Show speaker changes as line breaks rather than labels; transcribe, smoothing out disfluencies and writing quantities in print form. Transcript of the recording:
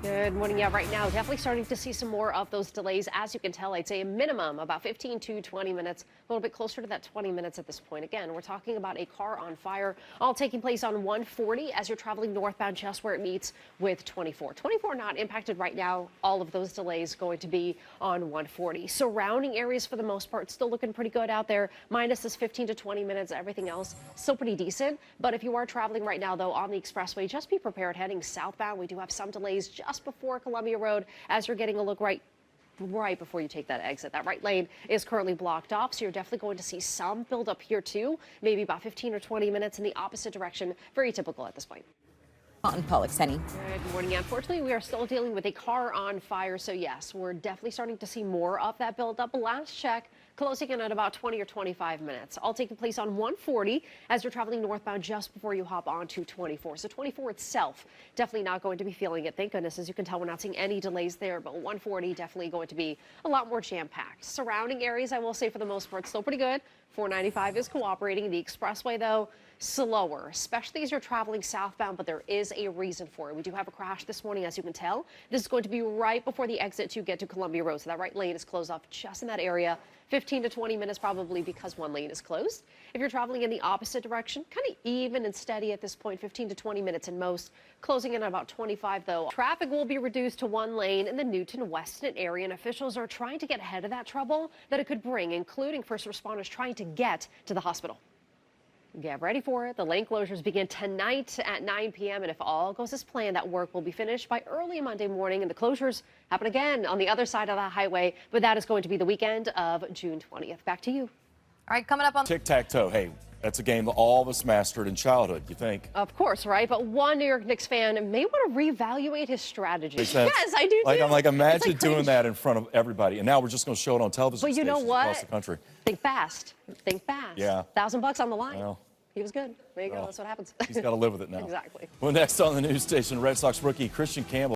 Good morning. Yeah, right now, definitely starting to see some more of those delays. As you can tell, I'd say a minimum about 15 to 20 minutes, a little bit closer to that 20 minutes at this point. Again, we're talking about a car on fire, all taking place on 140 as you're traveling northbound, just where it meets with 24. 24 not impacted right now. All of those delays going to be on 140. Surrounding areas, for the most part, still looking pretty good out there. Minus this 15 to 20 minutes. Everything else still pretty decent. But if you are traveling right now, though, on the expressway, just be prepared heading southbound. We do have some delays just before Columbia Road as you're getting a look right before you take that exit. That right lane is currently blocked off, so you're definitely going to see some build up here too, maybe about 15 or 20 minutes in the opposite direction. Very typical at this point.
On Polikseni.
Good morning. Unfortunately, we are still dealing with a car on fire, so yes, we're definitely starting to see more of that build up. Last check, closing in at about 20 or 25 minutes. All taking place on 140 as you're traveling northbound just before you hop onto 24. So 24 itself, definitely not going to be feeling it. Thank goodness. As you can tell, we're not seeing any delays there, but 140 definitely going to be a lot more jam-packed. Surrounding areas, I will say, for the most part, still pretty good. 495 is cooperating. The expressway, though, slower, especially as you're traveling southbound, but there is a reason for it. We do have a crash this morning, as you can tell. This is going to be right before the exit to get to Columbia Road, so that right lane is closed off just in that area. 15 to 20 minutes probably because one lane is closed. If you're traveling in the opposite direction, kind of even and steady at this point, 15 to 20 minutes in most. Closing in at about 25, though. Traffic will be reduced to one lane in the Newton-Weston area, and officials are trying to get ahead of that trouble that it could bring, including first responders trying to get to the hospital. Get ready for it. The lane closures begin tonight at 9 p.m. And if all goes as planned, that work will be finished by early Monday morning. And the closures happen again on the other side of the highway. But that is going to be the weekend of June 20th. Back to you.
All right, coming up on
tic-tac-toe. Hey, that's a game that all of us mastered in childhood, you think?
Of course, right? But one New York Knicks fan may want to reevaluate his strategy.
Makes sense.
Yes, I do too.
I'm like, imagine doing that in front of everybody. And now we're just going to show it on television
But you know
stations
what?
across the country.
Think fast. Think fast.
Yeah.
$1,000 on the line.
Well,
he was good. There you go. That's what happens.
He's got to live with it now.
Exactly.
Well, next on the news station, Red Sox rookie Christian Campbell.